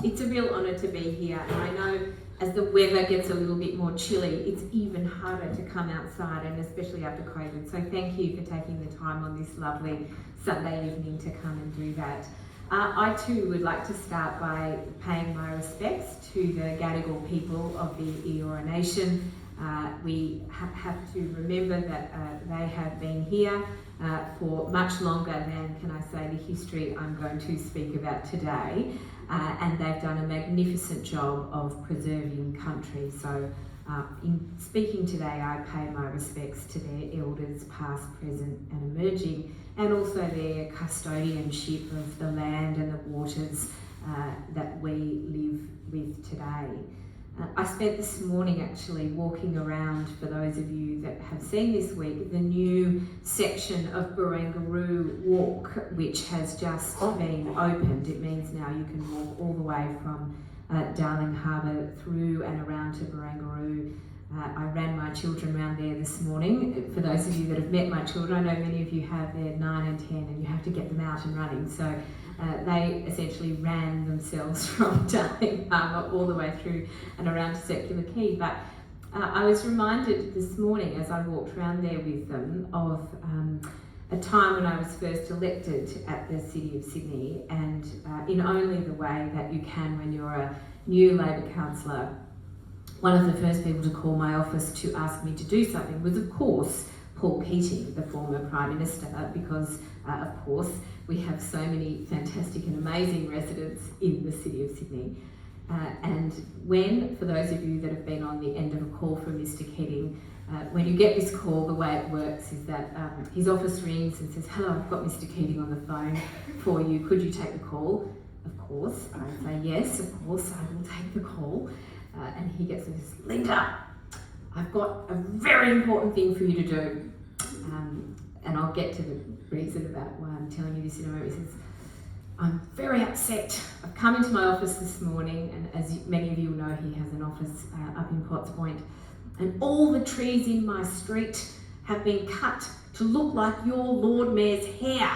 It's a real honour to be here, and I know as the weather gets a little bit more chilly, it's even harder to come outside, and especially after COVID. So thank you for taking the time on this lovely Sunday evening to come and do that. I too would like to start by paying my respects to the Gadigal people of the Eora Nation. We have to remember that they have been here for much longer than, can I say, the history I'm going to speak about today. And they've done a magnificent job of preserving country. So in speaking today, I pay my respects to their elders, past, present and emerging, and also their custodianship of the land and the waters that we live with today. I spent this morning actually walking around, for those of you that have seen this week, the new section of Barangaroo Walk, which has just been opened. It means now you can walk all the way from Darling Harbour through and around to Barangaroo. I ran my children around there this morning. For those of you that have met my children, I know many of you have, they're 9 and 10 and you have to get them out and running. So they essentially ran themselves from Darling Harbour all the way through and around to Circular Quay. But I was reminded this morning as I walked around there with them of a time when I was first elected at the City of Sydney, and in only the way that you can when you're a new Labor councillor. One of the first people to call my office to ask me to do something was, of course, Paul Keating, the former Prime Minister, because, of course, we have so many fantastic and amazing residents in the City of Sydney. And when, for those of you that have been on the end of a call from Mr Keating, when you get this call, the way it works is that his office rings and says, "Hello, I've got Mr Keating on the phone for you. Could you take the call?" Of course, I say, "Yes, of course, I will take the call." And he gets this, "Linda, I've got a very important thing for you to do." And I'll get to the reason about why I'm telling you this in a moment. He says, "I'm very upset. I've come into my office this morning," and as many of you know, he has an office up in Potts Point, "and all the trees in my street have been cut to look like your Lord Mayor's hair.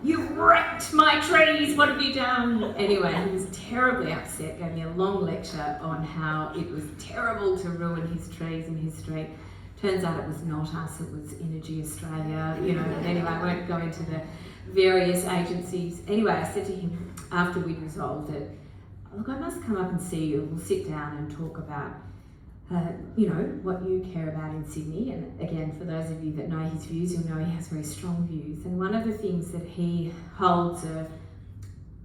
You've wrecked my trees, what have you done?" Anyway, he was terribly upset, gave me a long lecture on how it was terrible to ruin his trees in his street. Turns out it was not us, it was Energy Australia, you know. But anyway, I won't go into the various agencies. Anyway, I said to him after we'd resolved it, "Look, I must come up and see you. We'll sit down and talk about what you care about in Sydney." And again, for those of you that know his views, you'll know he has very strong views. And one of the things that he holds a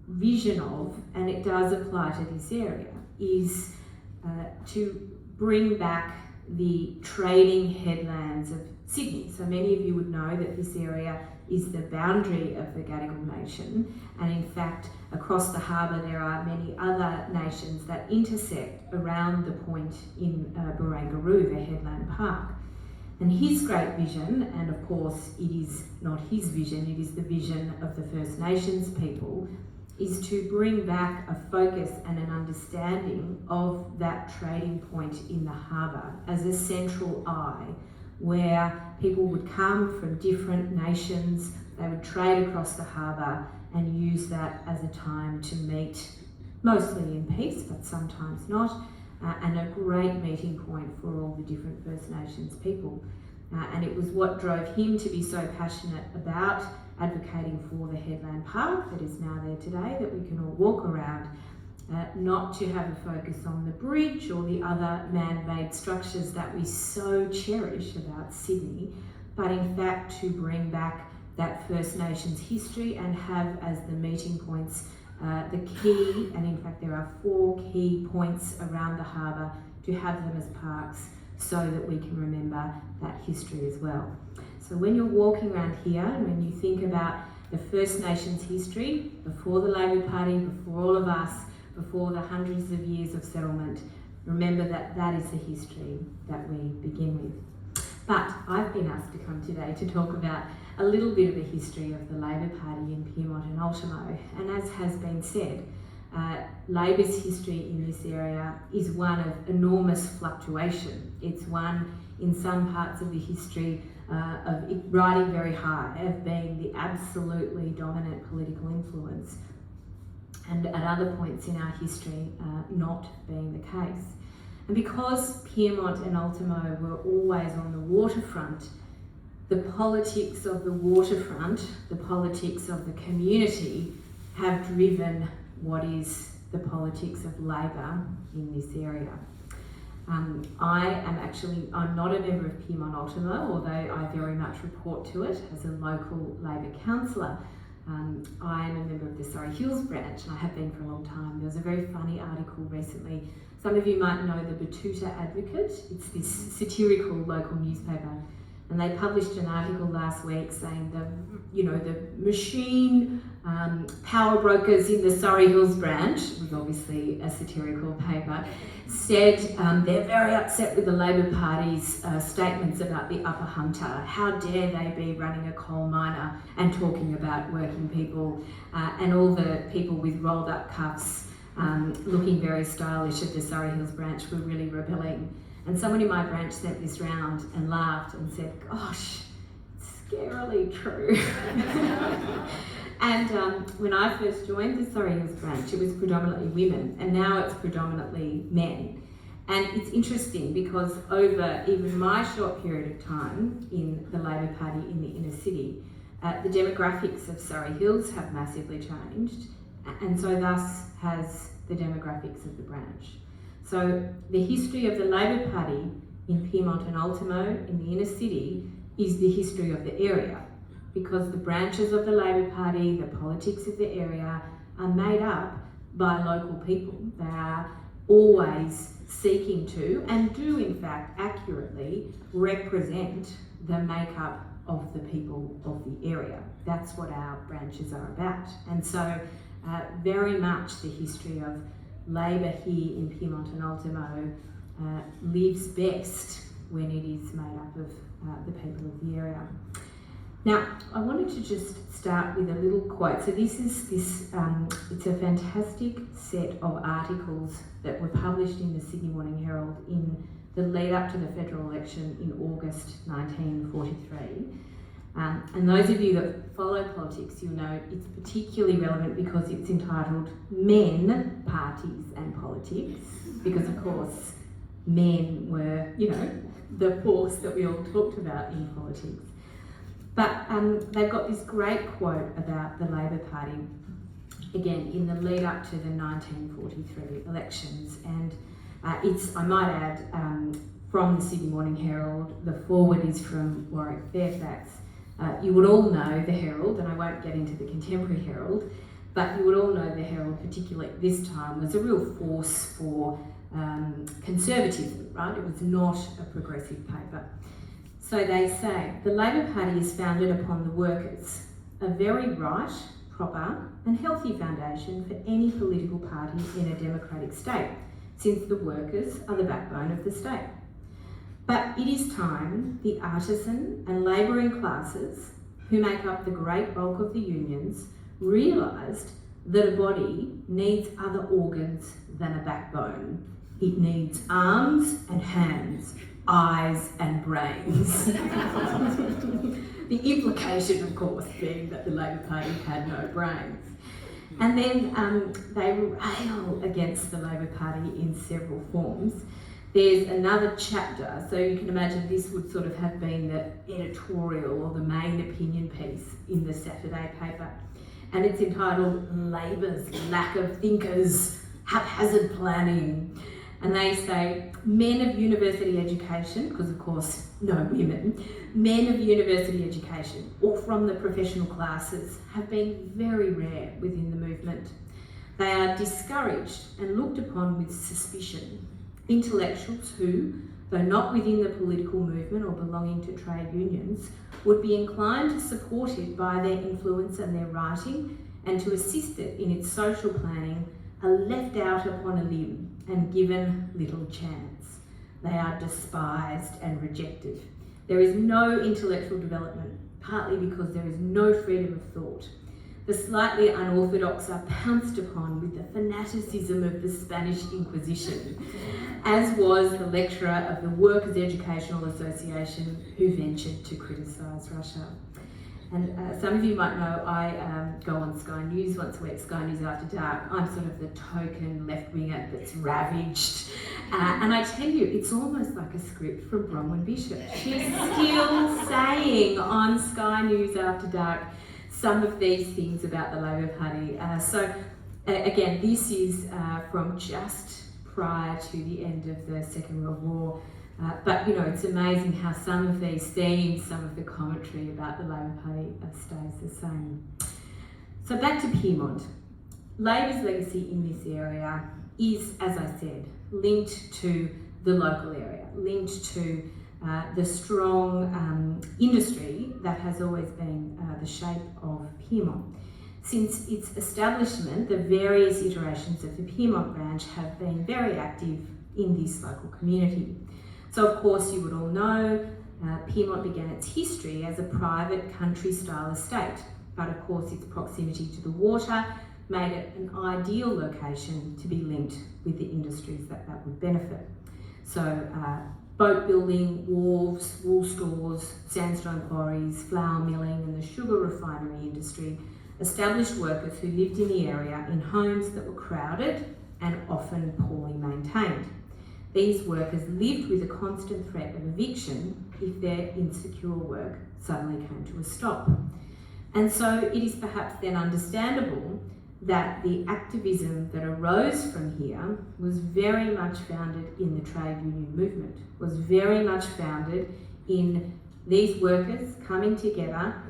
vision of, and it does apply to this area, is to bring back the trading headlands of Sydney. So many of you would know that this area is the boundary of the Gadigal nation, and in fact across the harbour there are many other nations that intersect around the point in Barangaroo, the headland park. And his great vision, and of course it is not his vision, it is the vision of the First Nations people, is to bring back a focus and an understanding of that trading point in the harbour as a central eye, where people would come from different nations, they would trade across the harbour and use that as a time to meet, mostly in peace, but sometimes not, and a great meeting point for all the different First Nations people. And it was what drove him to be so passionate about advocating for the headland park that is now there today, that we can all walk around, not to have a focus on the bridge or the other man-made structures that we so cherish about Sydney, but in fact to bring back that First Nations history and have as the meeting points the key, and in fact there are 4 key points around the harbour, to have them as parks so that we can remember that history as well. So when you're walking around here, and when you think about the First Nations history, before the Labor Party, before all of us, before the hundreds of years of settlement, remember that that is the history that we begin with. But I've been asked to come today to talk about a little bit of the history of the Labor Party in Pyrmont and Ultimo. And as has been said, Labor's history in this area is one of enormous fluctuation. It's one, in some parts of the history, of it riding very high, of being the absolutely dominant political influence. and at other points in our history not being the case. And because Pyrmont and Ultimo were always on the waterfront, the politics of the waterfront, the politics of the community, have driven what is the politics of Labor in this area. I'm not a member of Pyrmont Ultimo, although I very much report to it as a local Labor councillor. I am a member of the Surrey Hills branch, and I have been for a long time. There was a very funny article recently. Some of you might know the Batuta Advocate. It's this satirical local newspaper, and they published an article last week saying the machine power brokers in the Surrey Hills branch, it was obviously a satirical paper, said they're very upset with the Labor Party's statements about the Upper Hunter. How dare they be running a coal miner and talking about working people, and all the people with rolled up cuffs looking very stylish at the Surrey Hills branch were really rebelling. And someone in my branch sent this round and laughed and said, gosh, it's scarily true. And when I first joined the Surrey Hills branch, it was predominantly women, and now it's predominantly men. And it's interesting because over even my short period of time in the Labor Party in the inner city, the demographics of Surrey Hills have massively changed, and so thus has the demographics of the branch. So the history of the Labor Party in Pyrmont and Ultimo in the inner city is the history of the area, because the branches of the Labor Party, the politics of the area, are made up by local people. They are always seeking to, and do in fact accurately, represent the makeup of the people of the area. That's what our branches are about. And so very much the history of Labor here in Pyrmont and Ultimo lives best when it is made up of the people of the area. Now, I wanted to just start with a little quote. So this is it's a fantastic set of articles that were published in the Sydney Morning Herald in the lead up to the federal election in August 1943. And those of you that follow politics, you'll know it's particularly relevant because it's entitled Men, Parties and Politics, because of course men were, the force that we all talked about in politics. But they've got this great quote about the Labor Party, again, in the lead up to the 1943 elections. And it's, I might add, from the Sydney Morning Herald. The forward is from Warwick Fairfax. You would all know the Herald, and I won't get into the Contemporary Herald, but you would all know the Herald, particularly at this time, was a real force for conservatism, right? It was not a progressive paper. So they say, the Labor Party is founded upon the workers, a very right, proper and healthy foundation for any political party in a democratic state, since the workers are the backbone of the state. But it is time the artisan and labouring classes, who make up the great bulk of the unions, realised that a body needs other organs than a backbone. It needs arms and hands, eyes and brains. The implication, of course, being that the Labor Party had no brains. And then they rail against the Labor Party in several forms. There's another chapter, so you can imagine this would sort of have been the editorial or the main opinion piece in the Saturday paper. And it's entitled Labour's Lack of Thinkers, Haphazard Planning. And they say, men of university education, because of course no women, men of university education or from the professional classes have been very rare within the movement. They are discouraged and looked upon with suspicion. Intellectuals who, though not within the political movement or belonging to trade unions, would be inclined to support it by their influence and their writing and to assist it in its social planning, are left out upon a limb and given little chance. They are despised and rejected. There is no intellectual development, partly because there is no freedom of thought. The slightly unorthodox are pounced upon with the fanaticism of the Spanish Inquisition, as was the lecturer of the Workers' Educational Association who ventured to criticise Russia. And some of you might know I go on Sky News once a week, Sky News After Dark. I'm sort of the token left-winger that's ravaged. And I tell you, it's almost like a script from Bronwyn Bishop. She's still saying on Sky News After Dark some of these things about the Labor Party. Again, this is from just prior to the end of the Second World War. But it's amazing how some of these themes, some of the commentary about the Labor Party stays the same. So back to Pyrmont. Labor's legacy in this area is, as I said, linked to the local area, linked to the strong industry that has always been the shape of Pyrmont. Since its establishment, the various iterations of the Pyrmont branch have been very active in this local community. So of course you would all know Pyrmont began its history as a private country-style estate, but of course its proximity to the water made it an ideal location to be linked with the industries that would benefit. So boat building, wharves, wool stores, sandstone quarries, flour milling and the sugar refinery industry established workers who lived in the area in homes that were crowded and often poorly maintained. These workers lived with a constant threat of eviction if their insecure work suddenly came to a stop. And so it is perhaps then understandable that the activism that arose from here was very much founded in the trade union movement, was very much founded in these workers coming together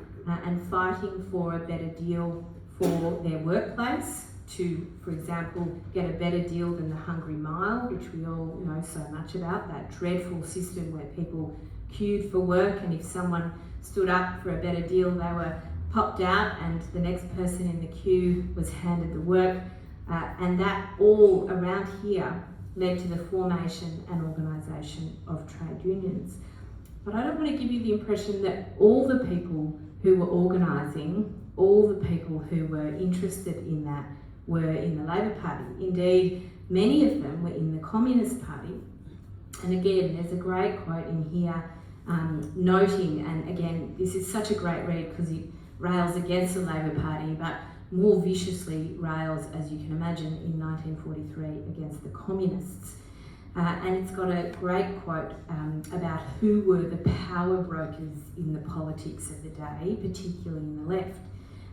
and fighting for a better deal for their workplace, to, for example, get a better deal than the Hungry Mile, which we all know so much about, that dreadful system where people queued for work, and if someone stood up for a better deal, they were popped out and the next person in the queue was handed the work. And that all around here led to the formation and organisation of trade unions. But I don't want to give you the impression that all the people who were organising, all the people who were interested in that were in the Labor Party. Indeed, many of them were in the Communist Party. And again, there's a great quote in here noting, and again, this is such a great read because it rails against the Labor Party, but more viciously rails, as you can imagine, in 1943 against the Communists. And it's got a great quote about who were the power brokers in the politics of the day, particularly in the left.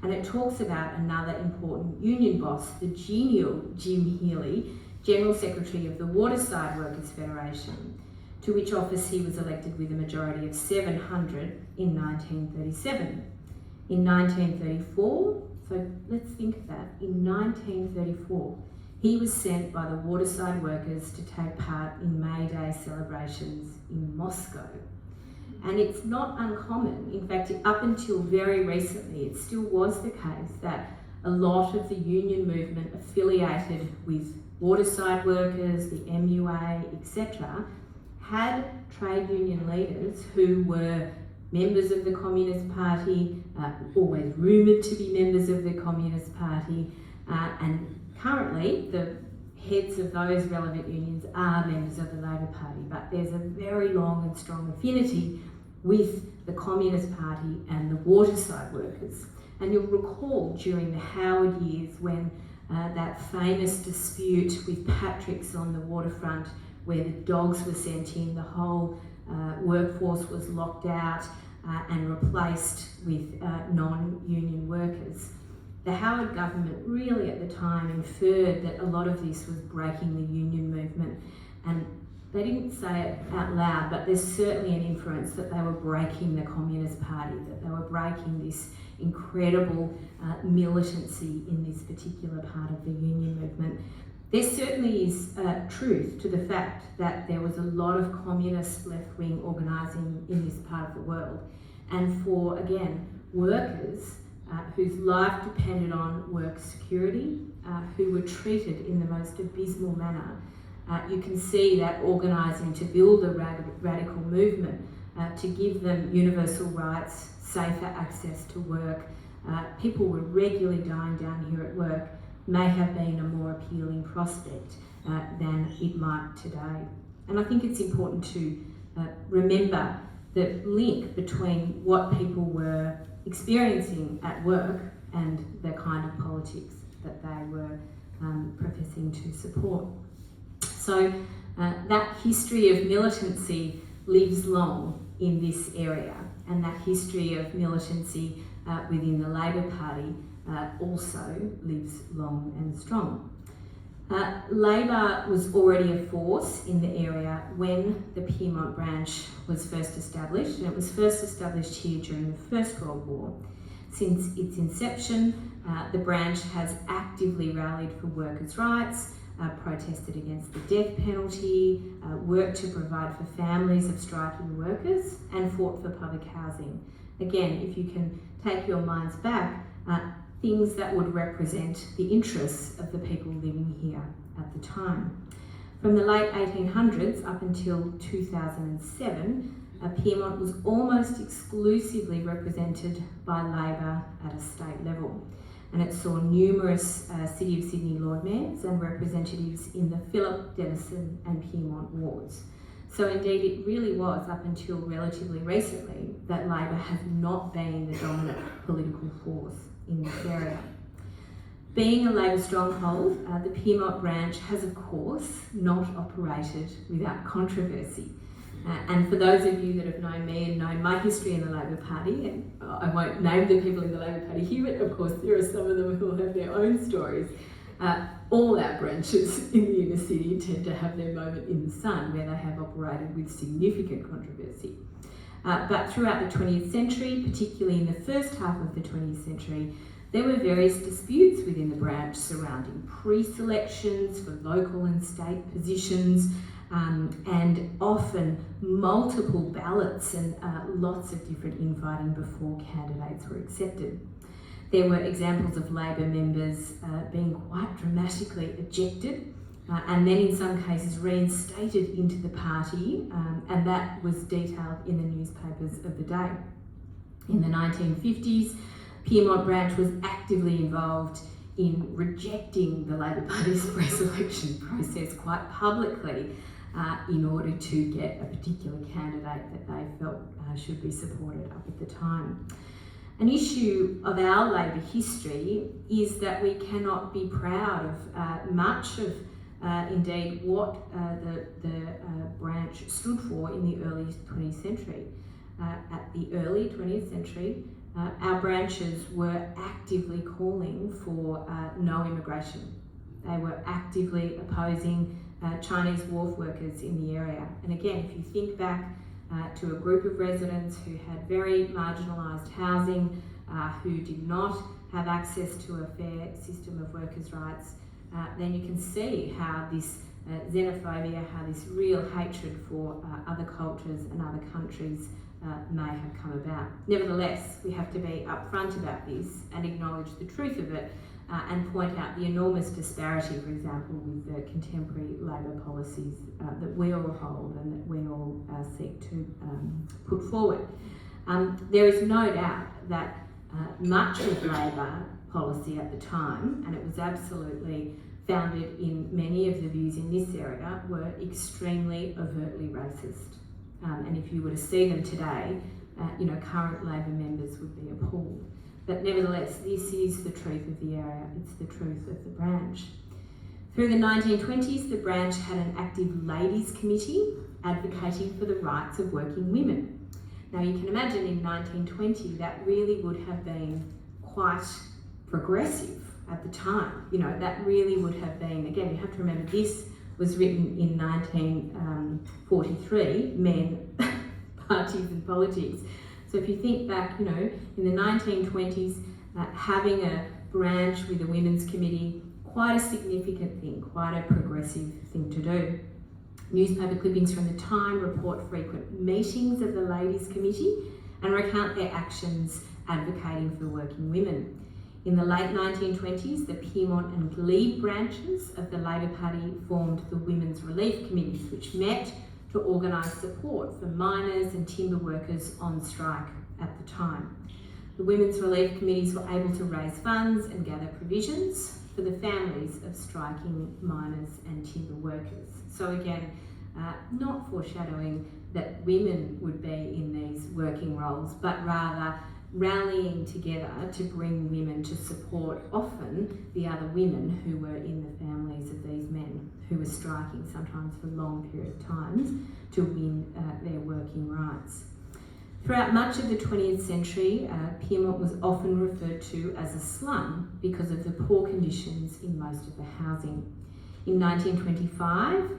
And it talks about another important union boss, the genial Jim Healy, General Secretary of the Waterside Workers' Federation, to which office he was elected with a majority of 700 in 1937. In 1934, so let's think of that, in 1934, he was sent by the Waterside Workers to take part in May Day celebrations in Moscow. And it's not uncommon, in fact, up until very recently, it still was the case that a lot of the union movement affiliated with Waterside Workers, the MUA, etc., had trade union leaders who were members of the Communist Party, always rumoured to be members of the Communist Party, and currently the heads of those relevant unions are members of the Labor Party, but there's a very long and strong affinity with the Communist Party and the Waterside Workers. And you'll recall during the Howard years when that famous dispute with Patrick's on the waterfront where the dogs were sent in, the whole workforce was locked out and replaced with non-union workers. The Howard government really at the time inferred that a lot of this was breaking the union movement, and they didn't say it out loud, but there's certainly an inference that they were breaking the Communist Party, that they were breaking this incredible militancy in this particular part of the union movement. There certainly is truth to the fact that there was a lot of communist left-wing organising in this part of the world. And for, again, workers whose life depended on work security, who were treated in the most abysmal manner, you can see that organising to build a radical movement, to give them universal rights, safer access to work. People were regularly dying down here at work, may have been a more appealing prospect than it might today. And I think it's important to remember the link between what people were experiencing at work and the kind of politics that they were professing to support. So that history of militancy lives long in this area, and that history of militancy within the Labor Party also lives long and strong. Labor was already a force in the area when the Pyrmont branch was first established, and it was first established here during the First World War. Since its inception, the branch has actively rallied for workers' rights, protested against the death penalty, worked to provide for families of striking workers, and fought for public housing. Again, if you can take your minds back, things that would represent the interests of the people living here at the time. From the late 1800s up until 2007, Pyrmont was almost exclusively represented by Labor at a state level, and it saw numerous City of Sydney Lord Mayors and representatives in the Phillip, Denison and Pyrmont wards. So indeed it really was, up until relatively recently, that Labor has not been the dominant political force in this area. Being a Labor stronghold, the Pyrmont branch has of course not operated without controversy. And for those of you that have known me and known my history in the Labor Party, and I won't name the people in the Labor Party here, but of course there are some of them who will have their own stories. All our branches in the inner city tend to have their moment in the sun where they have operated with significant controversy. But throughout the 20th century, particularly in the first half of the 20th century, there were various disputes within the branch surrounding pre-selections for local and state positions, and often multiple ballots and lots of different infighting before candidates were accepted. There were examples of Labor members being quite dramatically ejected and then in some cases reinstated into the party, and that was detailed in the newspapers of the day. In the 1950s, Pyrmont branch was actively involved in rejecting the Labor Party's pre-selection process quite publicly in order to get a particular candidate that they felt should be supported up at the time. An issue of our Labor history is that we cannot be proud of much of indeed what the branch stood for in the early 20th century. At the early 20th century, our branches were actively calling for no immigration. They were actively opposing Chinese wharf workers in the area. And again, if you think back to a group of residents who had very marginalised housing, who did not have access to a fair system of workers' rights, then you can see how this xenophobia, how this real hatred for other cultures and other countries may have come about. Nevertheless, we have to be upfront about this and acknowledge the truth of it, and point out the enormous disparity, for example, with the contemporary Labor policies that we all hold and that we all seek to put forward. There is no doubt that much of Labor policy at the time, and it was absolutely founded in many of the views in this area, were extremely overtly racist. And if you were to see them today, current Labor members would be appalled. But nevertheless, this is the truth of the area, it's the truth of the branch. Through the 1920s, the branch had an active ladies' committee advocating for the rights of working women. Now you can imagine in 1920 that really would have been quite progressive at the time. That really would have been, again, you have to remember this was written in 1943, men, parties and politics. So if you think back, in the 1920s, having a branch with a women's committee, quite a significant thing, quite a progressive thing to do. Newspaper clippings from the time report frequent meetings of the Ladies' Committee and recount their actions advocating for working women. In the late 1920s, the Pyrmont and Glebe branches of the Labor Party formed the Women's Relief Committees, which met to organise support for miners and timber workers on strike at the time. The Women's Relief Committees were able to raise funds and gather provisions for the families of striking miners and timber workers. So again, not foreshadowing that women would be in these working roles, but rather rallying together to bring women to support often the other women who were in the families of these men who were striking sometimes for long period of times to win their working rights. Throughout much of the 20th century, Pyrmont was often referred to as a slum because of the poor conditions in most of the housing. In 1925,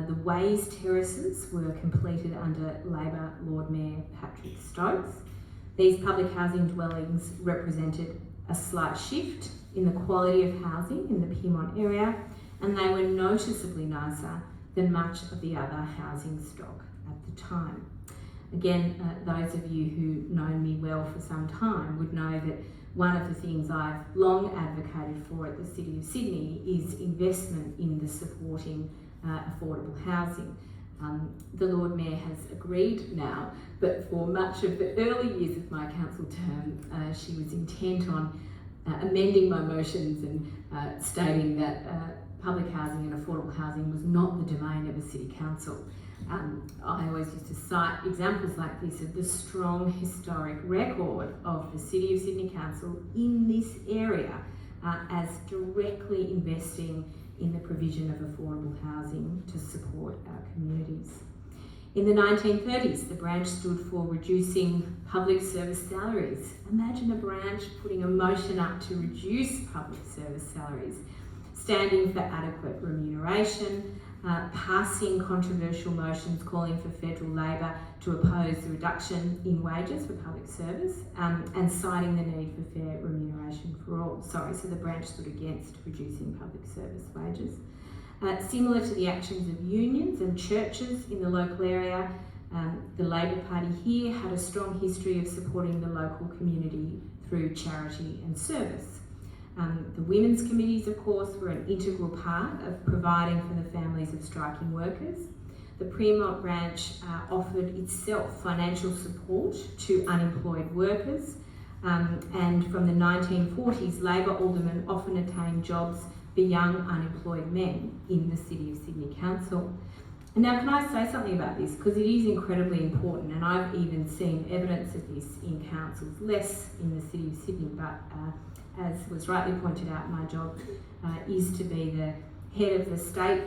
the Ways terraces were completed under Labor Lord Mayor Patrick Stokes. These public housing dwellings represented a slight shift in the quality of housing in the Pyrmont area, and they were noticeably nicer than much of the other housing stock at the time. Again, those of you who know me well for some time would know that one of the things I've long advocated for at the City of Sydney is investment in the supporting affordable housing. The Lord Mayor has agreed now, but for much of the early years of my council term, she was intent on amending my motions and stating that public housing and affordable housing was not the domain of a city council. I always used to cite examples like this of the strong historic record of the City of Sydney Council in this area as directly investing in the provision of affordable housing to support our communities. In the 1930s, the branch stood for reducing public service salaries. Imagine a branch putting a motion up to reduce public service salaries, standing for adequate remuneration, passing controversial motions calling for federal Labor to oppose the reduction in wages for public service, and citing the need for fair remuneration for all. So the branch stood against reducing public service wages. Similar to the actions of unions and churches in the local area, the Labor Party here had a strong history of supporting the local community through charity and service. The women's committees, of course, were an integral part of providing for the families of striking workers. The Pyrmont branch offered itself financial support to unemployed workers, and from the 1940s, Labor aldermen often attained jobs for young unemployed men in the City of Sydney Council. And now, can I say something about this? Because it is incredibly important, and I've even seen evidence of this in councils, less in the City of Sydney, but as was rightly pointed out, my job is to be the head of the state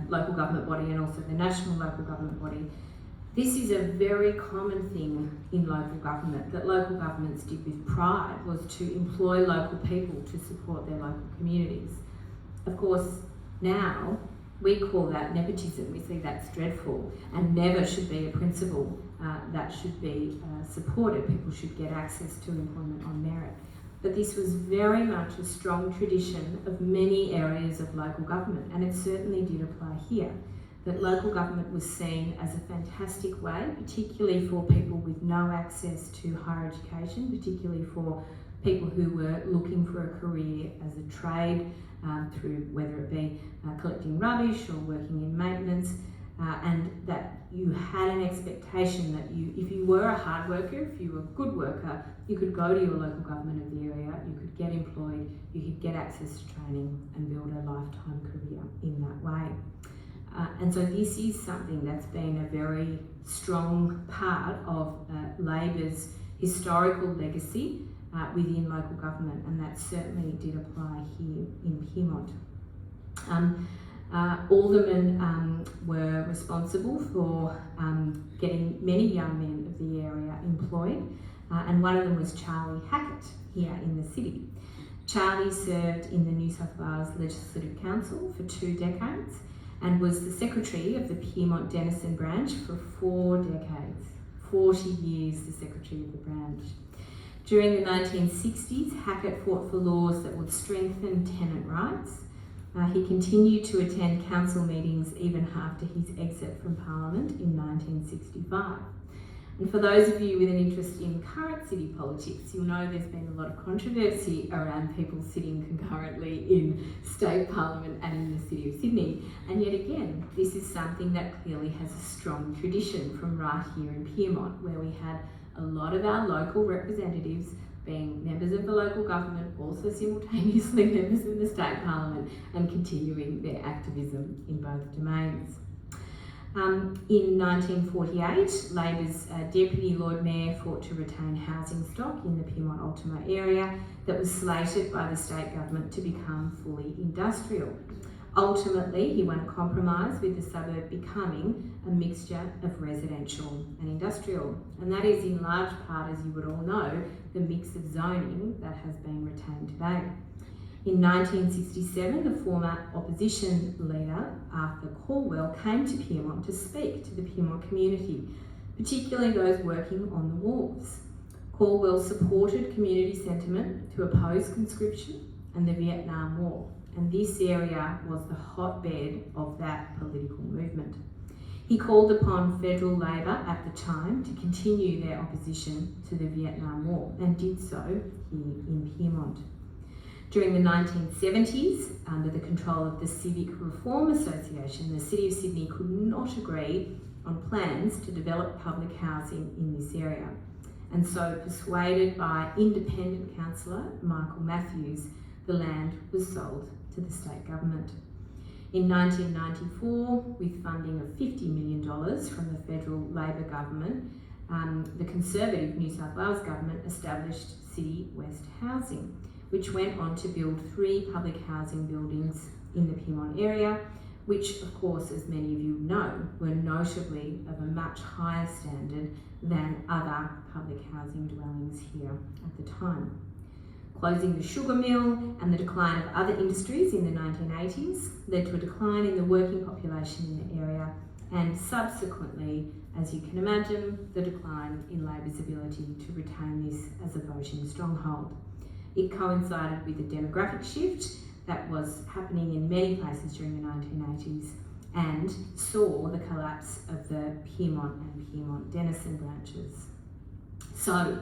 local government body and also the national local government body. This is a very common thing in local government that local governments did with pride, was to employ local people to support their local communities. Of course, now we call that nepotism. We see that's dreadful and never should be a principle that should be supported. People should get access to employment on merit. But this was very much a strong tradition of many areas of local government, and it certainly did apply here, that local government was seen as a fantastic way, particularly for people with no access to higher education, particularly for people who were looking for a career as a trade, through whether it be collecting rubbish or working in maintenance, and that you had an expectation that if you were a hard worker, if you were a good worker, you could go to your local government of the area, you could get employed, you could get access to training and build a lifetime career in that way. And so this is something that's been a very strong part of Labor's historical legacy within local government, and that certainly did apply here in Pyrmont. Aldermen were responsible for getting many young men of the area employed, and one of them was Charlie Hackett here in the city. Charlie served in the New South Wales Legislative Council for 2 decades and was the secretary of the Pyrmont Denison branch for 4 decades, 40 years the secretary of the branch. During the 1960s, Hackett fought for laws that would strengthen tenant rights. He continued to attend council meetings even after his exit from Parliament in 1965. And for those of you with an interest in current city politics, you'll know there's been a lot of controversy around people sitting concurrently in state parliament and in the City of Sydney. And yet again, this is something that clearly has a strong tradition from right here in Pyrmont, where we had a lot of our local representatives being members of the local government, also simultaneously members of the state parliament, and continuing their activism in both domains. In 1948, Labor's Deputy Lord Mayor fought to retain housing stock in the Pyrmont Ultimo area that was slated by the state government to become fully industrial. Ultimately, he won a compromise with the suburb becoming a mixture of residential and industrial. And that is in large part, as you would all know, the mix of zoning that has been retained today. In 1967, the former opposition leader, Arthur Caldwell, came to Pyrmont to speak to the Pyrmont community, particularly those working on the wharves. Caldwell supported community sentiment to oppose conscription and the Vietnam War, and this area was the hotbed of that political movement. He called upon Federal Labor at the time to continue their opposition to the Vietnam War and did so here in Pyrmont. During the 1970s, under the control of the Civic Reform Association, the City of Sydney could not agree on plans to develop public housing in this area. And so, persuaded by independent councillor Michael Matthews, the land was sold to the state government. In 1994, with funding of $50 million from the federal Labor government, the Conservative New South Wales government established City West Housing, which went on to build 3 public housing buildings in the Pyrmont area, which of course, as many of you know, were notably of a much higher standard than other public housing dwellings here at the time. Closing the sugar mill and the decline of other industries in the 1980s led to a decline in the working population in the area and subsequently, as you can imagine, the decline in Labor's ability to retain this as a voting stronghold. It coincided with the demographic shift that was happening in many places during the 1980s and saw the collapse of the Pyrmont and Pyrmont Denison branches. So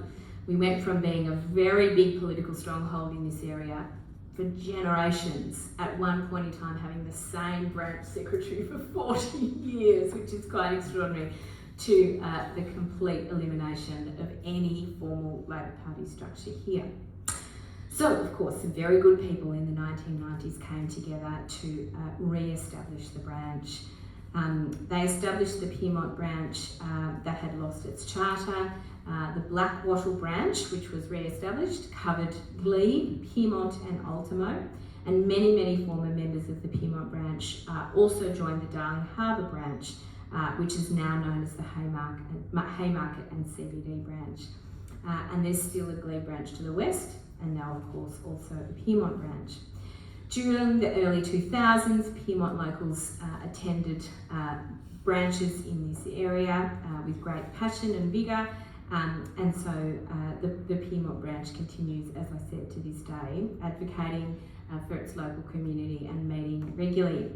we went from being a very big political stronghold in this area for generations, at one point in time having the same branch secretary for 40 years, which is quite extraordinary, to the complete elimination of any formal Labor Party structure here. So, of course, some very good people in the 1990s came together to re-establish the branch. They established the Pyrmont branch that had lost its charter. The Black Wattle branch, which was re-established, covered Glebe, Pyrmont and Ultimo, and many former members of the Pyrmont branch also joined the Darling Harbour branch, which is now known as the Haymarket and CBD branch. And there's still a Glebe branch to the west, and now of course also a Pyrmont branch. During the early 2000s, Pyrmont locals attended branches in this area with great passion and vigour, and so the Pyrmont branch continues, as I said, to this day, advocating for its local community and meeting regularly.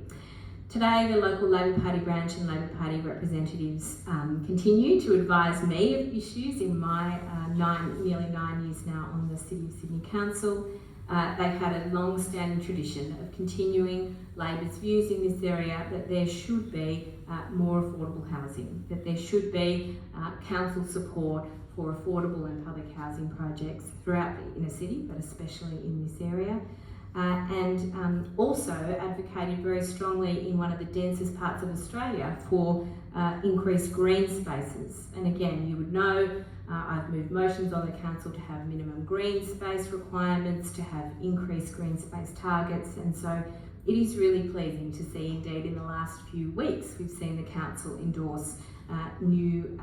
Today, the local Labor Party branch and Labor Party representatives continue to advise me of issues in my nearly 9 years now on the City of Sydney Council. They've had a long-standing tradition of continuing Labor's views in this area that there should be more affordable housing, that there should be council support for affordable and public housing projects throughout the inner city, but especially in this area. And also advocated very strongly in one of the densest parts of Australia for increased green spaces. And again, you would know I've moved motions on the council to have minimum green space requirements, to have increased green space targets, and so it is really pleasing to see, indeed, in the last few weeks, we've seen the council endorse new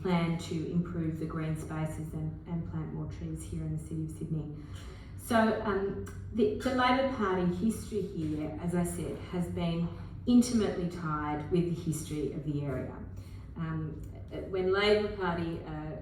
plan to improve the green spaces and plant more trees here in the City of Sydney. So the Labor Party history here, as I said, has been intimately tied with the history of the area. When Labor Party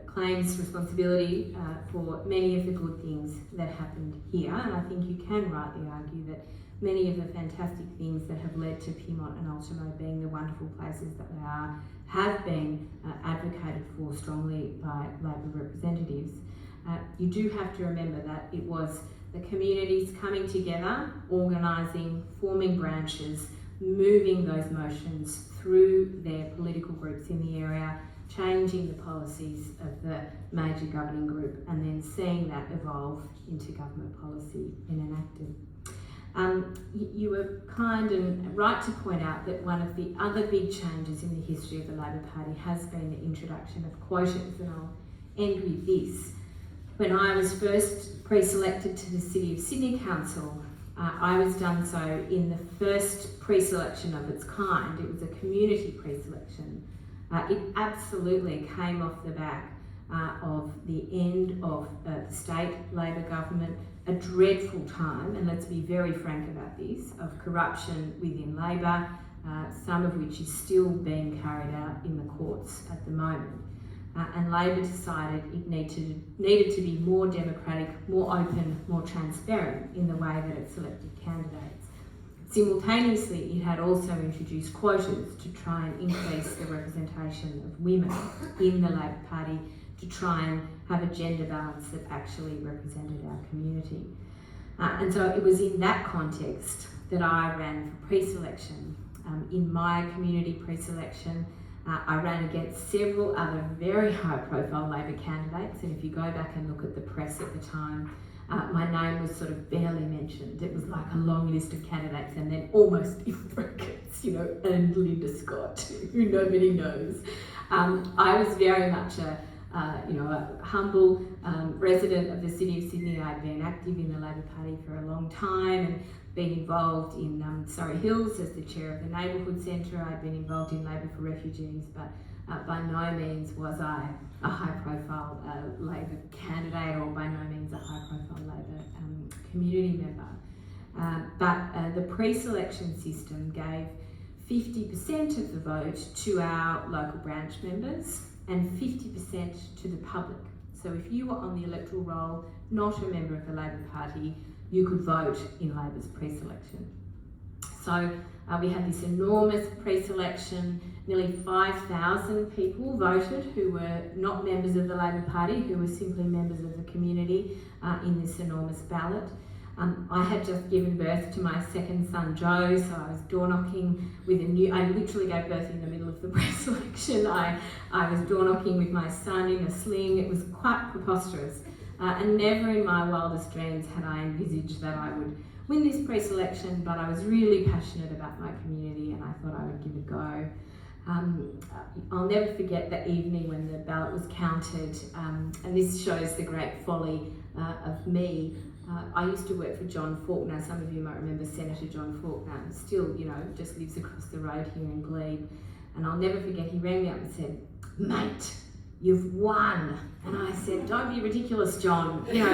claims responsibility for many of the good things that happened here, and I think you can rightly argue that many of the fantastic things that have led to Pyrmont and Ultimo being the wonderful places that they are, have been advocated for strongly by Labor representatives. You do have to remember that it was the communities coming together, organising, forming branches, moving those motions through their political groups in the area, changing the policies of the major governing group, and then seeing that evolve into government policy and enacted. You were kind and right to point out that one of the other big changes in the history of the Labor Party has been the introduction of quotas, and I'll end with this. When I was first pre-selected to the City of Sydney Council, I was done so in the first pre-selection of its kind. It was a community pre-selection. It absolutely came off the back of the end of the state Labor government, a dreadful time, and let's be very frank about this, of corruption within Labor, some of which is still being carried out in the courts at the moment. And Labor decided it needed to be more democratic, more open, more transparent in the way that it selected candidates. Simultaneously, it had also introduced quotas to try and increase the representation of women in the Labor Party, to try and have a gender balance that actually represented our community. And so it was in that context that I ran for pre-selection. In my community pre-selection, I ran against several other very high-profile Labor candidates, and if you go back and look at the press at the time, my name was sort of barely mentioned. It was like a long list of candidates, and then almost in brackets, and Linda Scott, who nobody knows. I was very much a humble resident of the City of Sydney. I'd been active in the Labor Party for a long time and been involved in Surrey Hills as the chair of the Neighbourhood Centre. I'd been involved in Labor for Refugees, but by no means was I a high-profile Labor candidate, or by no means a high-profile Labor community member. But the pre-selection system gave 50% of the vote to our local branch members and 50% to the public. So if you were on the electoral roll, not a member of the Labor Party, you could vote in Labor's pre-selection. So we had this enormous pre-selection. Nearly 5,000 people voted who were not members of the Labor Party, who were simply members of the community in this enormous ballot. I had just given birth to my second son, Joe, so I was door knocking with I literally gave birth in the middle of the pre-selection. I was door knocking with my son in a sling. It was quite preposterous. And never in my wildest dreams had I envisaged that I would win this pre-selection, but I was really passionate about my community and I thought I would give it a go. I'll never forget the evening when the ballot was counted, and this shows the great folly of me. I used to work for John Faulkner. Some of you might remember Senator John Faulkner, still, just lives across the road here in Glebe. And I'll never forget, he rang me up and said, "Mate, you've won." And I said, "Don't be ridiculous, John. No,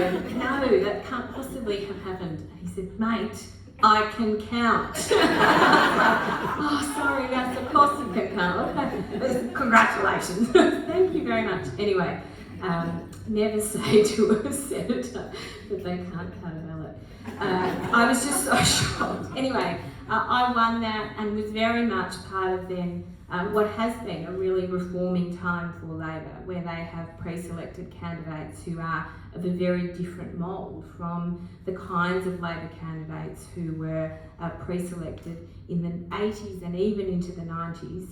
that can't possibly have happened." He said, "Mate, I can count." Oh, sorry, yes, of course you can count. Congratulations. Thank you very much. Anyway, never say to a senator that they can't count a ballot. I was just so shocked. Anyway, I won that and was very much part of then what has been a really reforming time for Labor, where they have pre-selected candidates who are of a very different mould from the kinds of Labor candidates who were pre-selected in the 80s and even into the 90s,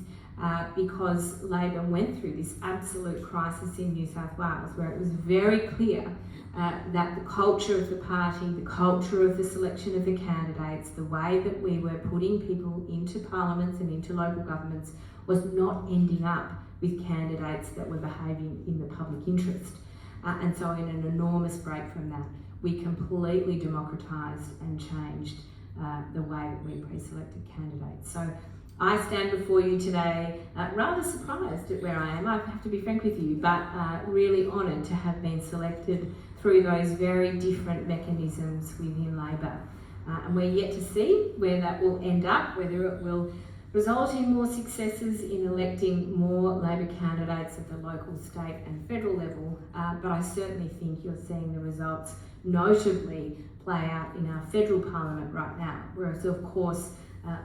because Labor went through this absolute crisis in New South Wales, where it was very clear that the culture of the party, the culture of the selection of the candidates, the way that we were putting people into parliaments and into local governments was not ending up with candidates that were behaving in the public interest. And so in an enormous break from that, we completely democratised and changed the way that we pre-selected candidates. So I stand before you today rather surprised at where I am, I have to be frank with you, but really honoured to have been selected through those very different mechanisms within Labor. And we're yet to see where that will end up, whether it will result in more successes in electing more Labor candidates at the local, state and federal level, but I certainly think you're seeing the results notably play out in our federal parliament right now, whereas of course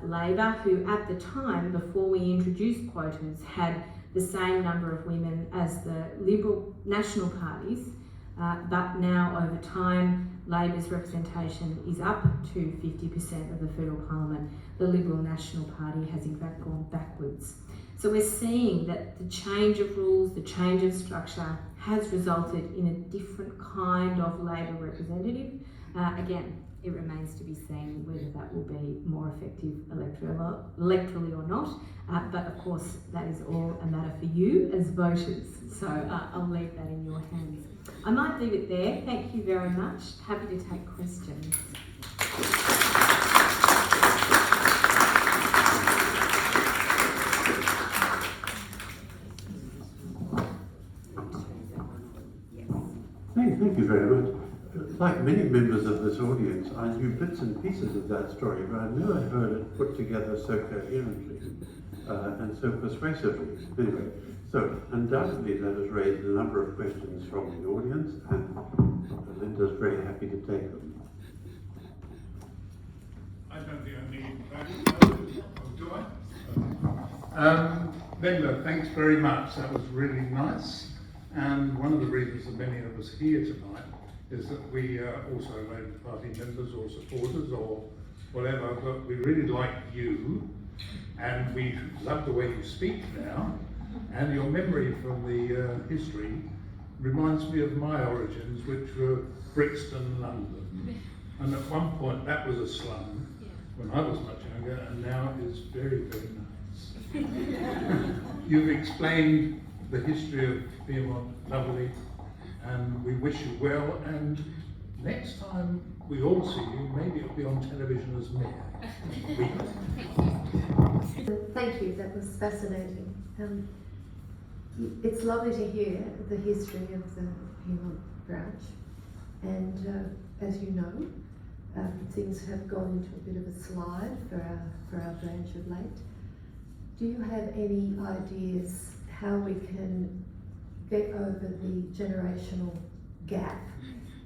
Labor, who at the time before we introduced quotas had the same number of women as the Liberal national parties, but now over time Labor's representation is up to 50% of the federal parliament. The Liberal National Party has in fact gone backwards. So we're seeing that the change of rules, the change of structure has resulted in a different kind of Labor representative, Again, it remains to be seen whether that will be more effective electorally or not, but of course that is all a matter for you as voters, so I'll leave that in your hands. I might leave it there. Thank you very much. Happy to take questions. Thank you very much. Like many members of this audience, I knew bits and pieces of that story, but I've never heard it put together so coherently and so persuasively. Anyway, so undoubtedly that has raised a number of questions from the audience, and Linda's very happy to take them. I don't think I need that. Do I? Linda, thanks very much. That was really nice. And one of the reasons that many of us here tonight is that we are also Labour Party members or supporters or whatever, but we really like you, and we love the way you speak now, and your memory from the history reminds me of my origins, which were Brixton, London. And at one point that was a slum when I was much younger, and now it's very, very nice. You've explained the history of Pyrmont lovely, and we wish you well, and next time we all see you, maybe it'll be on television as Mayor. Thank you, that was fascinating. It's lovely to hear the history of the Pyrmont branch, and as you know, things have gone into a bit of a slide for our branch of late. Do you have any ideas how we can get over the generational gap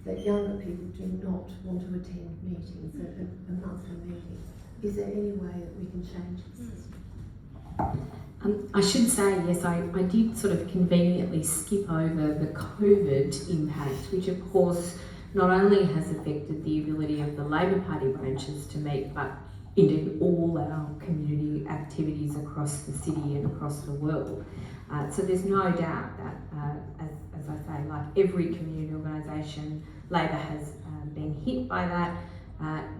that younger people do not want to attend meetings, a monthly meeting? Is there any way that we can change the system? I should say, yes, I did sort of conveniently skip over the COVID impact, which of course not only has affected the ability of the Labor Party branches to meet, but indeed all our community activities across the city and across the world. So there's no doubt that, as I say, like every community organisation, Labor has been hit by that.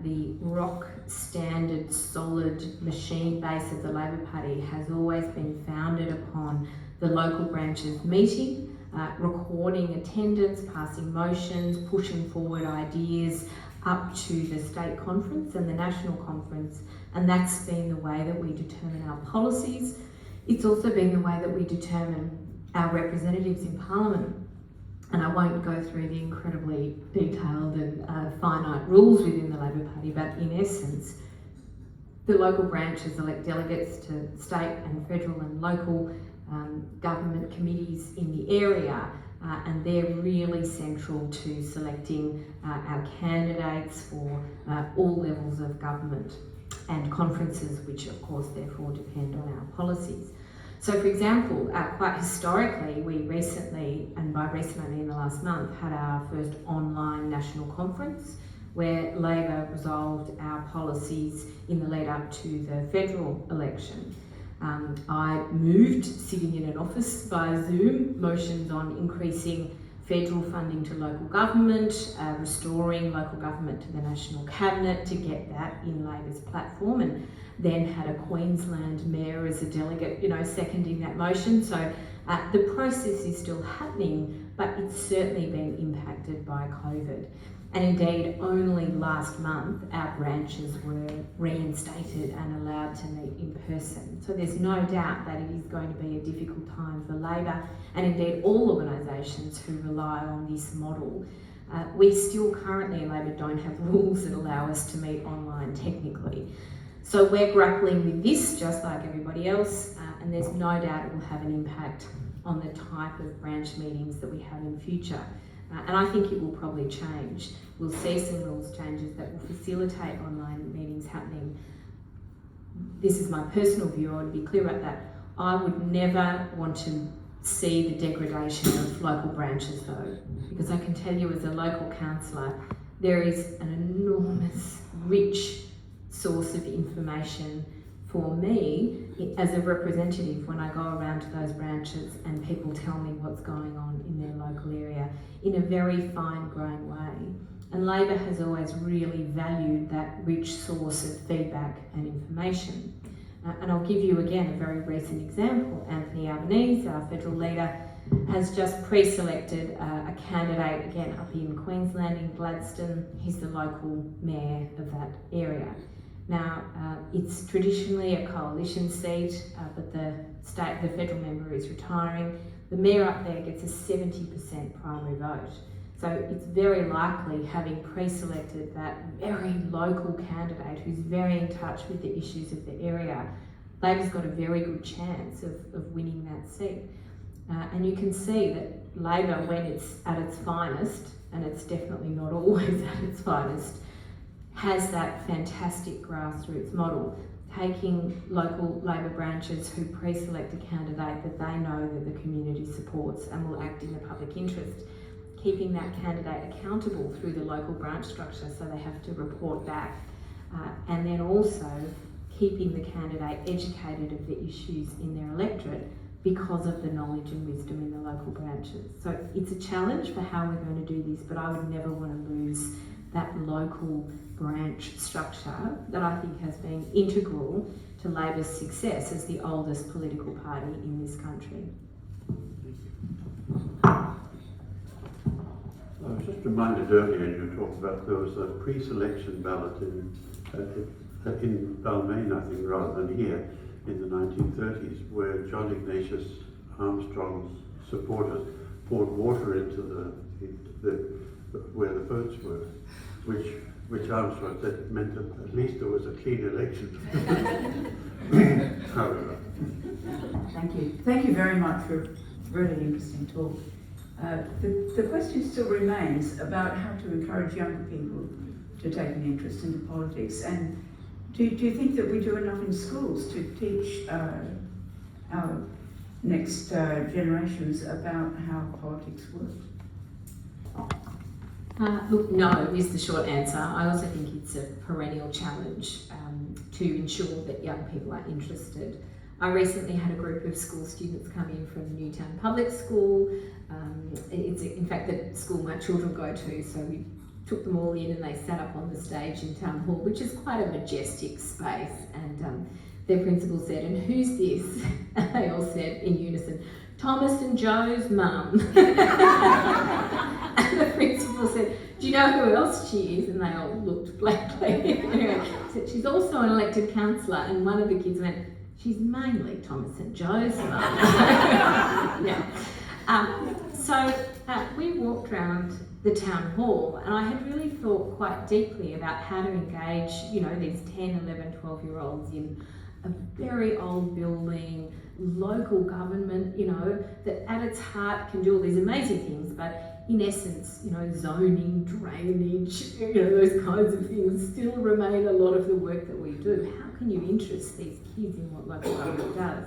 The rock standard solid machine base of the Labor Party has always been founded upon the local branches meeting, recording attendance, passing motions, pushing forward ideas up to the state conference and the national conference, and that's been the way that we determine our policies. It's also been the way that we determine our representatives in Parliament. And I won't go through the incredibly detailed and finite rules within the Labor Party, but in essence, the local branches elect delegates to state and federal and local government committees in the area, and they're really central to selecting our candidates for all levels of government and conferences, which of course therefore depend on our policies. So for example, quite historically, we recently, and by recent I mean in the last month, had our first online national conference where Labor resolved our policies in the lead up to the federal election. I moved, sitting in an office via Zoom, motions on increasing federal funding to local government, restoring local government to the National Cabinet to get that in Labor's platform, and then had a Queensland Mayor as a delegate, seconding that motion. So the process is still happening, but it's certainly been impacted by COVID. And indeed, only last month, our branches were reinstated and allowed to meet in person. So there's no doubt that it is going to be a difficult time for Labor, and indeed all organisations who rely on this model. We still currently in Labor don't have rules that allow us to meet online technically. So we're grappling with this just like everybody else, and there's no doubt it will have an impact on the type of branch meetings that we have in future. And I think it will probably change. We'll see some rules changes that will facilitate online meetings happening. This is my personal view, I would be clear about that. I would never want to see the degradation of local branches though, because I can tell you as a local councillor, there is an enormous, rich source of information for me as a representative when I go around to those branches and people tell me what's going on in their local area in a very fine-grained way. And Labor has always really valued that rich source of feedback and information. And I'll give you again a very recent example. Anthony Albanese, our federal leader, has just pre-selected a candidate again up in Queensland in Gladstone. He's the local mayor of that area. Now, it's traditionally a coalition seat, but the federal member is retiring. The mayor up there gets a 70% primary vote. So it's very likely, having pre-selected that very local candidate who's very in touch with the issues of the area, Labor's got a very good chance of winning that seat. And you can see that Labor, when it's at its finest, and it's definitely not always at its finest, has that fantastic grassroots model, taking local Labor branches who pre-select a candidate that they know that the community supports and will act in the public interest, keeping that candidate accountable through the local branch structure so they have to report back, and then also keeping the candidate educated of the issues in their electorate because of the knowledge and wisdom in the local branches. So it's a challenge for how we're going to do this, but I would never want to lose that local branch structure that I think has been integral to Labor's success as the oldest political party in this country. I was just reminded earlier, you talked about there was a pre-selection ballot in Balmain, I think, rather than here, in the 1930s, where John Ignatius Armstrong's supporters poured water into where the votes were, which Armstrong said meant that at least there was a clean election. However. Thank you. Thank you very much for a really interesting talk. The question still remains about how to encourage younger people to take an interest into politics. And do you think that we do enough in schools to teach our next generations about how politics work? Look, no is the short answer. I also think it's a perennial challenge to ensure that young people are interested. I recently had a group of school students come in from Newtown Public School. It's in fact the school my children go to, so we took them all in and they sat up on the stage in Town Hall, which is quite a majestic space, and their principal said, "And who's this?" And they all said in unison, "Thomas and Joe's mum." And the principal said, "Do you know who else she is?" And they all looked blankly. Anyway, he said, "She's also an elected councillor," and one of the kids went, "She's mainly Thomas and Joe's mum." Yeah. So we walked around the town hall, and I had really thought quite deeply about how to engage, these 10, 11, 12-year-olds in a very old building, local government, that at its heart can do all these amazing things, but in essence, zoning, drainage, those kinds of things still remain a lot of the work that we do. How can you interest these kids in what local government does?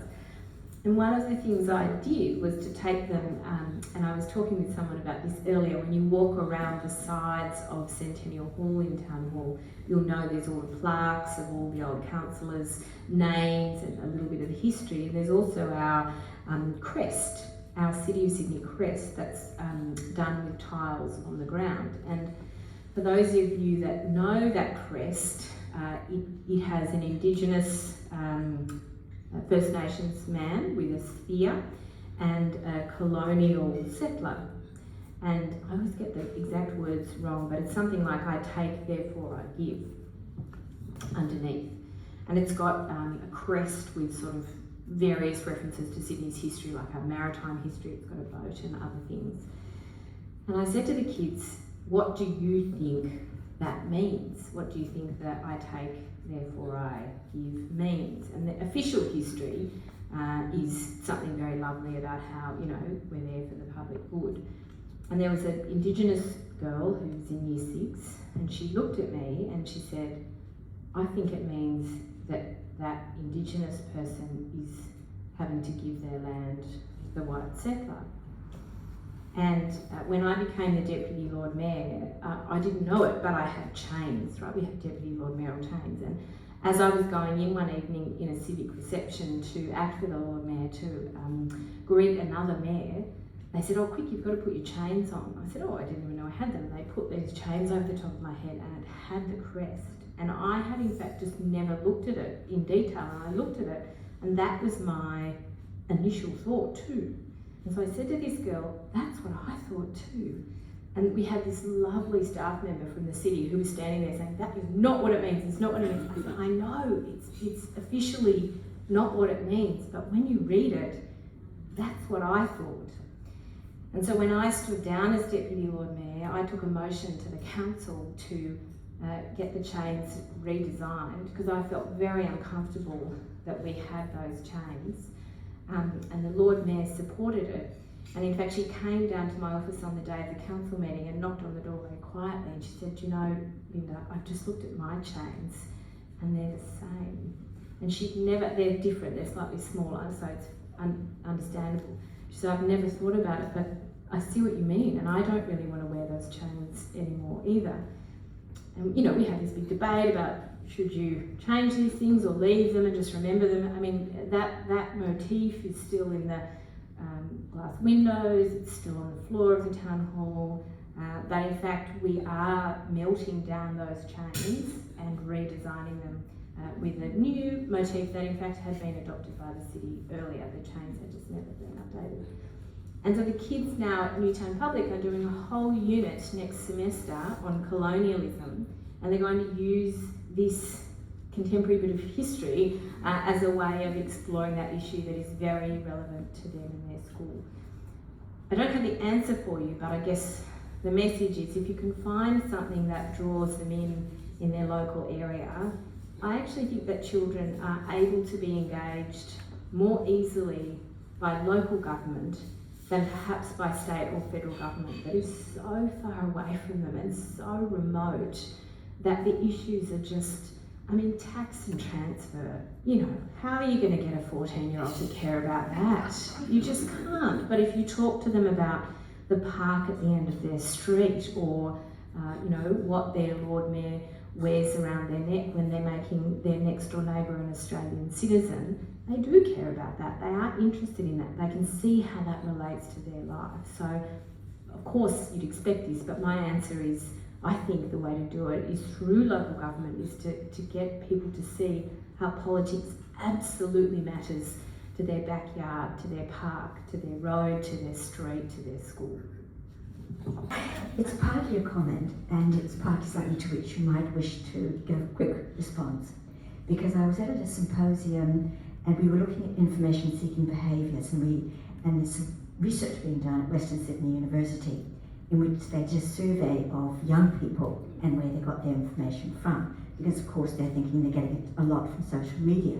And one of the things I did was to take them, and I was talking with someone about this earlier, when you walk around the sides of Centennial Hall in Town Hall, you'll know there's all the plaques of all the old councillors' names and a little bit of the history, and there's also our crest, our City of Sydney crest that's done with tiles on the ground. And for those of you that know that crest, it has an Indigenous First Nations man with a spear and a colonial settler. And I always get the exact words wrong, but it's something like "I take, therefore I give" underneath. And it's got a crest with sort of various references to Sydney's history, like our maritime history, it's got a boat and other things. And I said to the kids, "What do you think that means? What do you think that I take, therefore I give means?" And the official history is something very lovely about how, we're there for the public good. And there was an Indigenous girl who was in Year 6, and she looked at me and she said, "I think it means that Indigenous person is having to give their land to the white settler." And when I became the Deputy Lord Mayor, I didn't know it, but I had chains, right? We had Deputy Lord Mayor on chains. And as I was going in one evening in a civic reception to act for the Lord Mayor to greet another mayor, they said, oh, quick, you've got to put your chains on. I said, oh, I didn't even know I had them. And they put these chains over the top of my head and it had the crest. And I had, in fact, just never looked at it in detail. And I looked at it, and that was my initial thought too. And so I said to this girl, that's what I thought too. And we had this lovely staff member from the city who was standing there saying, that is not what it means, it's not what it means. I know, it's officially not what it means, but when you read it, that's what I thought. And so when I stood down as Deputy Lord Mayor, I took a motion to the council to get the chains redesigned, because I felt very uncomfortable that we had those chains. And the Lord Mayor supported it. And in fact, she came down to my office on the day of the council meeting and knocked on the door very quietly, and she said, you know, Linda, I've just looked at my chains and they're the same. And she'd never, they're different, they're slightly smaller, so it's understandable. She said, I've never thought about it, but I see what you mean, and I don't really want to wear those chains anymore either. And you know, we had this big debate about should you change these things or leave them and just remember them. I mean, that motif is still in the glass windows, it's still on the floor of the town hall, but in fact we are melting down those chains and redesigning them with a new motif that in fact had been adopted by the city earlier. The chains had just never been updated. And so the kids now at Newtown Public are doing a whole unit next semester on colonialism, and they're going to use this contemporary bit of history as a way of exploring that issue that is very relevant to them in their school. I don't have the answer for you, but I guess the message is if you can find something that draws them in their local area, I actually think that children are able to be engaged more easily by local government than perhaps by state or federal government that is so far away from them and so remote that the issues are just, I mean, tax and transfer. You know, how are you going to get a 14-year-old to care about that? You just can't. But if you talk to them about the park at the end of their street, or you know, what their Lord Mayor wears around their neck when they're making their next door neighbour an Australian citizen, they do care about that. They are interested in that. They can see how that relates to their life. So, of course, you'd expect this, but my answer is, I think the way to do it is through local government, is to get people to see how politics absolutely matters to their backyard, to their park, to their road, to their street, to their school. It's partly a comment, and it's partly something to which you might wish to give a quick response. Because I was at a symposium and we were looking at information seeking behaviours, and there's some research being done at Western Sydney University in which they did a survey of young people and where they got their information from, because of course they're thinking they're getting it a lot from social media.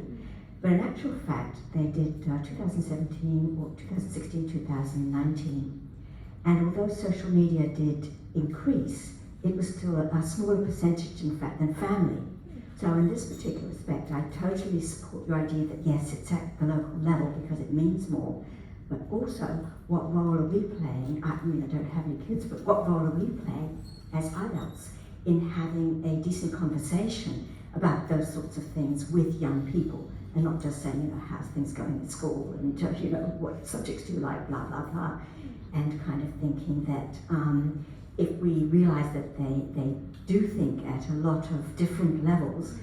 But in actual fact, they did 2017 or 2016, 2019, and although social media did increase, it was still a smaller percentage in fact than family. So in this particular respect, I totally support your idea that yes, it's at the local level because it means more, but also what role are we playing? I mean, I don't have any kids, but what role are we playing as adults in having a decent conversation about those sorts of things with young people, and not just saying, you know, how's things going at school, and you know, what subjects do you like, blah, blah, blah, and kind of thinking that if we realise that they do think at a lot of different levels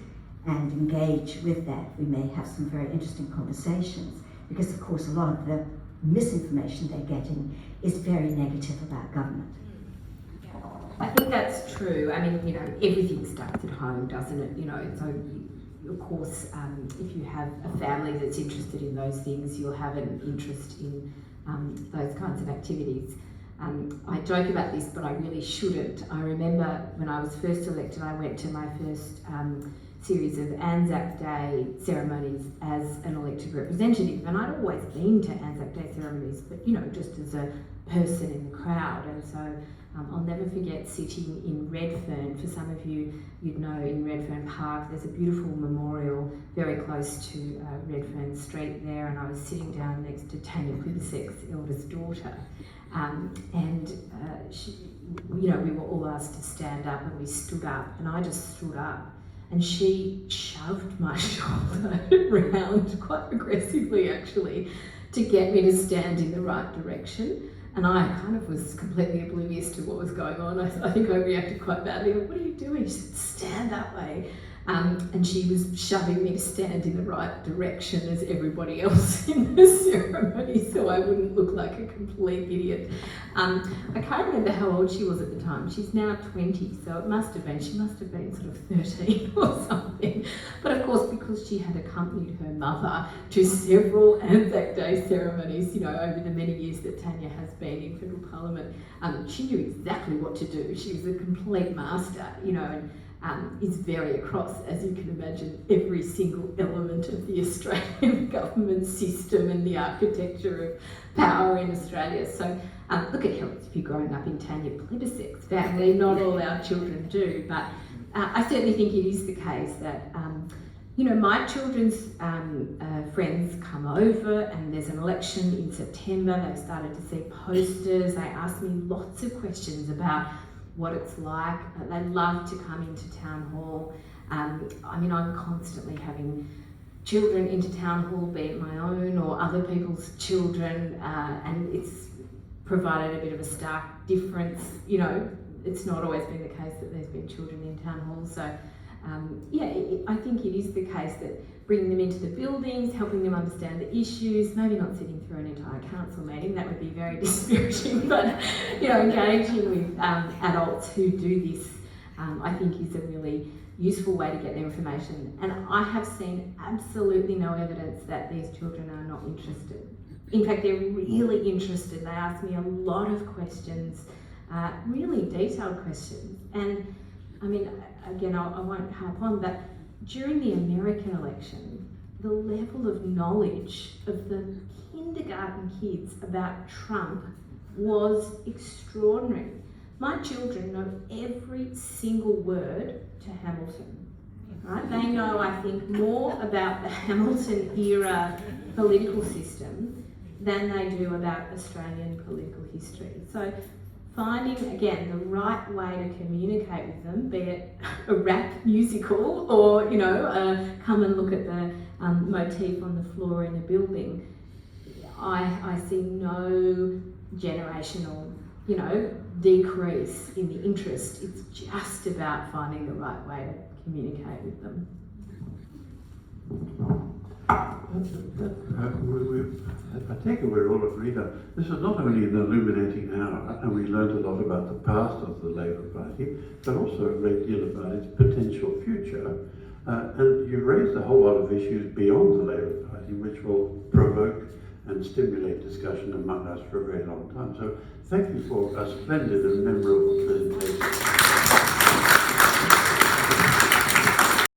and engage with that, we may have some very interesting conversations, because of course a lot of the misinformation they're getting is very negative about government. I think that's true. I mean, you know, everything starts at home, doesn't it? You know, so of course, if you have a family that's interested in those things, you'll have an interest in those kinds of activities. I joke about this, but I really shouldn't. I remember when I was first elected, I went to my first series of Anzac Day ceremonies as an elected representative, and I'd always been to Anzac Day ceremonies, but you know, just as a person in the crowd. And so I'll never forget sitting in Redfern. For some of you, you'd know in Redfern Park, there's a beautiful memorial very close to Redfern Street there, and I was sitting down next to Tanya Plibersek's eldest daughter. She, you know, we were all asked to stand up, and we stood up, and I just stood up, and she shoved my shoulder around quite aggressively, actually, to get me to stand in the right direction. And I kind of was completely oblivious to what was going on. I think I reacted quite badly. What are you doing? She said, stand that way. And she was shoving me to stand in the right direction as everybody else in the ceremony, so I wouldn't look like a complete idiot. I can't remember how old she was at the time. She's now 20, so she must have been sort of 13 or something. But of course, because she had accompanied her mother to several Anzac Day ceremonies, over the many years that Tanya has been in Federal Parliament, she knew exactly what to do. She was a complete master, and is very across, as you can imagine, every single element of the Australian government system and the architecture of power in Australia. So look, it helps if you're growing up in Tanya Plibersek's family. Not all our children do, but I certainly think it is the case that my children's friends come over and there's an election in September. They've started to see posters. They ask me lots of questions about what it's like. They love to come into town hall. I'm constantly having children into town hall, be it my own or other people's children, and it's provided a bit of a stark difference. It's not always been the case that there's been children in town hall. So I think it is the case that bringing them into the buildings, helping them understand the issues, maybe not sitting through an entire council meeting, that would be very dispiriting, but engaging with adults who do this, I think is a really useful way to get their information. And I have seen absolutely no evidence that these children are not interested. In fact, they're really interested. They ask me a lot of questions, really detailed questions. And again, I won't harp on, but during the American election, the level of knowledge of the kindergarten kids about Trump was extraordinary. My children know every single word to Hamilton, right? They know, I think, more about the Hamilton era political system than they do about Australian political history. So finding, again, the right way to communicate with them, be it a rap musical or, come and look at the motif on the floor in a building, I see no generational, decrease in the interest. It's just about finding the right way to communicate with them. I take it we're all agreed on. This is not only an illuminating hour, and we learned a lot about the past of the Labour Party, but also a great deal about its potential future. And you raised a whole lot of issues beyond the Labour Party, which will provoke and stimulate discussion among us for a very long time. So thank you for a splendid and memorable presentation.